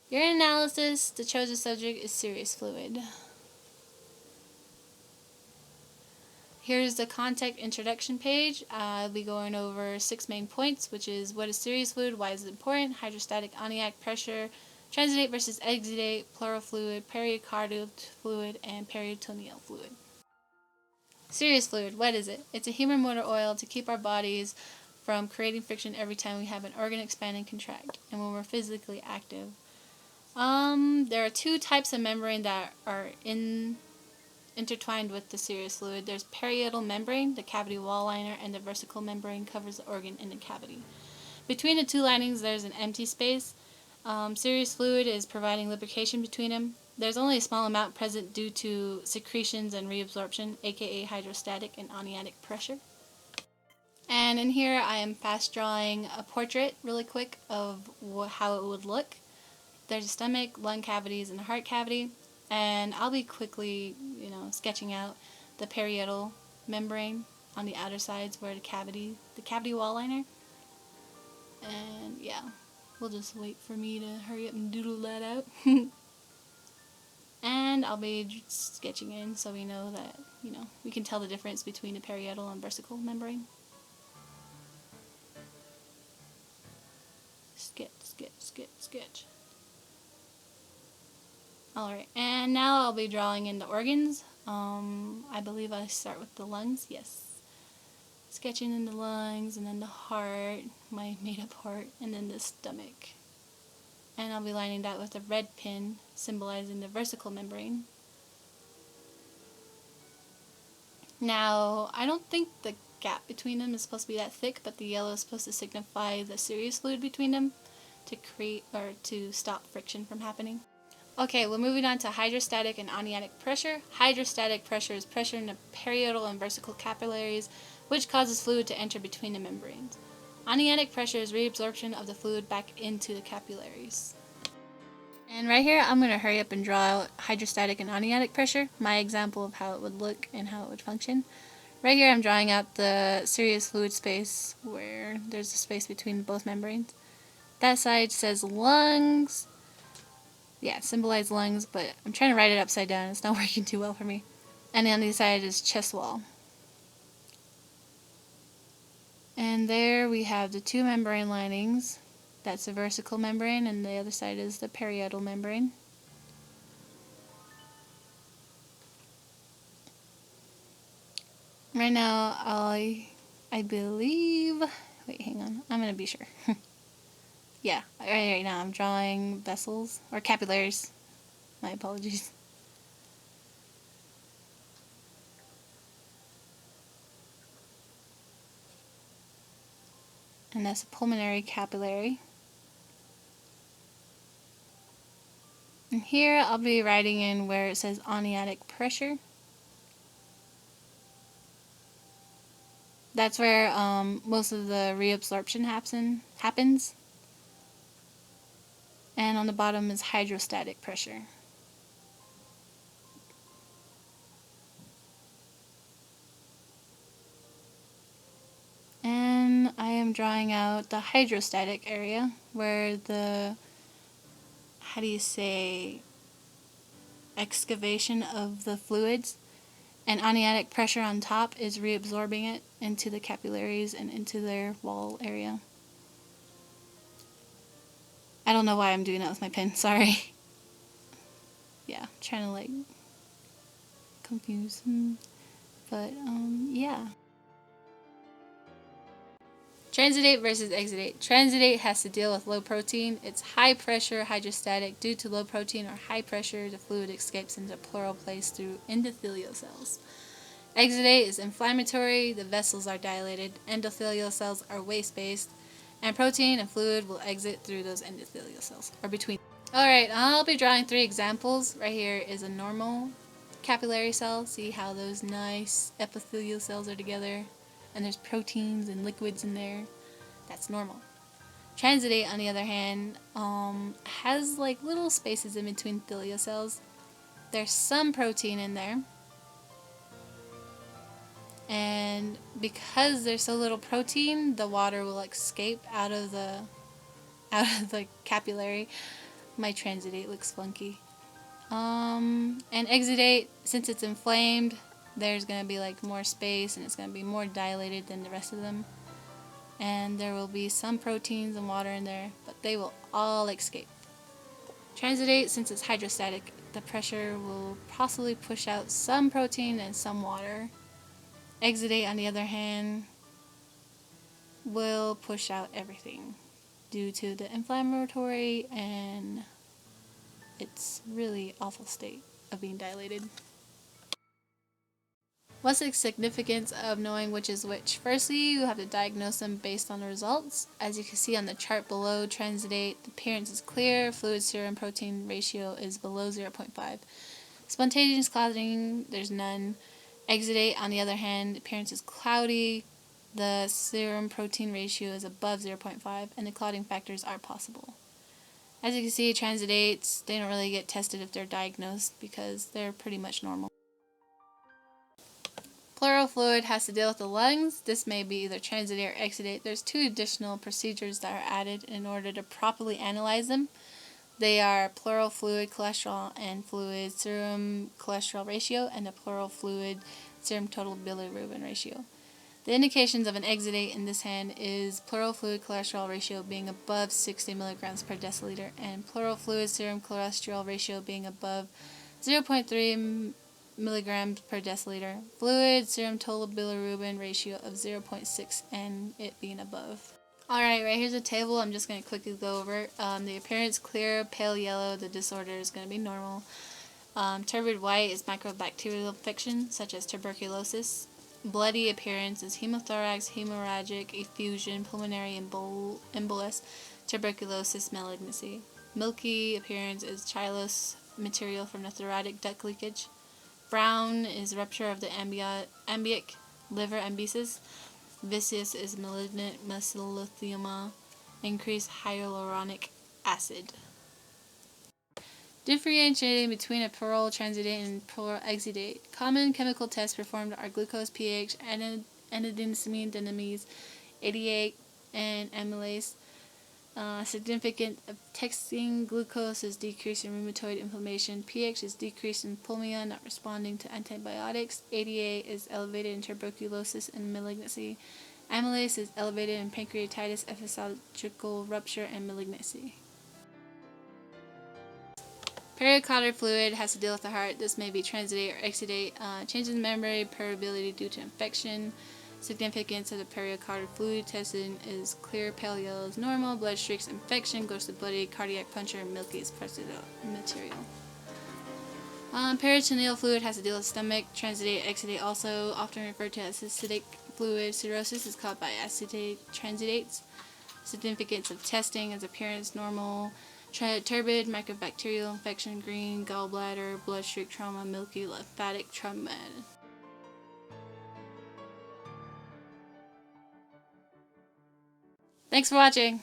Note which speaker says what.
Speaker 1: Urine analysis, the chosen subject is serous fluid. Here's the contact introduction page. I'll be going over 6 main points, which is what is serous fluid, why is it important, hydrostatic onionic pressure, transudate versus exudate, pleural fluid, pericardial fluid, and peritoneal fluid. Serous fluid, what is it? It's a human motor oil to keep our bodies from creating friction every time we have an organ expand and contract, and when we're physically active. There are 2 types of membrane that are intertwined with the serous fluid. There's parietal membrane, the cavity wall liner, and the vesicle membrane covers the organ in the cavity. Between the 2 linings, there's an empty space. Serous fluid is providing lubrication between them. There's only a small amount present due to secretions and reabsorption, aka hydrostatic and onionic pressure. And in here I am fast drawing a portrait really quick of how it would look. There's a stomach, lung cavities, and a heart cavity. And I'll be quickly, sketching out the parietal membrane on the outer sides where the cavity wall liner. And yeah, we'll just wait for me to hurry up and doodle that out. And I'll be sketching in so we know that, we can tell the difference between the parietal and vesicle membrane. Sketch, sketch, sketch, sketch. Alright, and now I'll be drawing in the organs. I believe I start with the lungs, yes. Sketching in the lungs, and then the heart, my made-up heart, and then the stomach. And I'll be lining that with a red pin, symbolizing the vesicle membrane. Now, I don't think the gap between them is supposed to be that thick, but the yellow is supposed to signify the serous fluid between them to stop friction from happening. Okay, we're moving on to hydrostatic and onionic pressure. Hydrostatic pressure is pressure in the parietal and vesicle capillaries, which causes fluid to enter between the membranes. Onionic pressure is reabsorption of the fluid back into the capillaries. And right here, I'm going to hurry up and draw out hydrostatic and onionic pressure, my example of how it would look and how it would function. Right here, I'm drawing out the serous fluid space where there's a space between both membranes. That side says lungs. Yeah, symbolize lungs, but I'm trying to write it upside down. It's not working too well for me. And on the other side is chest wall. And there we have the 2 membrane linings. That's the vesicle membrane, and the other side is the parietal membrane. Right now, I believe... Wait, hang on. I'm going to be sure. Yeah, right now I'm drawing vessels, or capillaries. My apologies. And that's a pulmonary capillary. And here I'll be writing in where it says onionic pressure. That's where most of the reabsorption happens. And on the bottom is hydrostatic pressure. And I am drawing out the hydrostatic area where the, excavation of the fluids, and onionic pressure on top is reabsorbing it into the capillaries and into their wall area. I don't know why I'm doing that with my pen, sorry. Yeah, trying to confuse them. But yeah. Transudate versus exudate. Transudate has to deal with low protein. It's high pressure hydrostatic. Due to low protein or high pressure, the fluid escapes into pleural place through endothelial cells. Exudate is inflammatory. The vessels are dilated. Endothelial cells are waste-based. And protein and fluid will exit through those endothelial cells, or between. Alright, I'll be drawing 3 examples. Right here is a normal capillary cell. See how those nice epithelial cells are together? And there's proteins and liquids in there. That's normal. Transudate, on the other hand, has little spaces in between endothelial cells. There's some protein in there. And because there's so little protein, the water will escape out of the capillary. My transitate looks funky. And exudate, since it's inflamed, there's going to be like more space and it's going to be more dilated than the rest of them. And there will be some proteins and water in there, but they will all escape. Transitate, since it's hydrostatic, the pressure will possibly push out some protein and some water. Exudate, on the other hand, will push out everything due to the inflammatory and its really awful state of being dilated. What's the significance of knowing which is which? Firstly, you have to diagnose them based on the results. As you can see on the chart below, transitate, the appearance is clear, fluid serum protein ratio is below 0.5. Spontaneous clotting, there's none. Exudate, on the other hand, appearance is cloudy, the serum protein ratio is above 0.5, and the clotting factors are possible. As you can see, transidates, they don't really get tested if they're diagnosed because they're pretty much normal. Pleural fluid has to deal with the lungs. This may be either transitate or exudate. There's 2 additional procedures that are added in order to properly analyze them. They are pleural fluid cholesterol and fluid serum cholesterol ratio and the pleural fluid serum total bilirubin ratio. The indications of an exudate in this hand is pleural fluid cholesterol ratio being above 60 milligrams per deciliter and pleural fluid serum cholesterol ratio being above 0.3 milligrams per deciliter. Fluid serum total bilirubin ratio of 0.6 and it being above. Alright, right here's a table. I'm just going to quickly go over it. The appearance clear, pale yellow, the disorder is going to be normal. Turbid white is microbacterial infection such as tuberculosis. Bloody appearance is hemothorax, hemorrhagic effusion, pulmonary embolus, tuberculosis, malignancy. Milky appearance is chylous material from the thoracic duct leakage. Brown is rupture of the ambic liver embesis. Viscous is malignant mesothelioma. Increased hyaluronic acid. Differentiating between a pleural transitate and pleural exudate. Common chemical tests performed are glucose pH, adenosine deaminase, 88, and amylase. Significant of testing, glucose is decreased in rheumatoid inflammation, pH is decreased in pulmonary not responding to antibiotics, 88 is elevated in tuberculosis and malignancy, amylase is elevated in pancreatitis, esophageal rupture, and malignancy. Pericardial fluid has to deal with the heart. This may be transitate or exudate. Changes in memory, permeability due to infection. Significance of the pericardial fluid testing is clear, pale yellow is normal, blood streaks infection, goes to bloody, cardiac puncture, milky is material. Peritoneal fluid has to deal with stomach. Transitate, exudate, also often referred to as acidic fluid cirrhosis, is caused by acetate transidates. Significance of testing is appearance normal, turbid, microbacterial infection, green, gallbladder, blood streak trauma, milky, lymphatic trauma. Thanks for watching.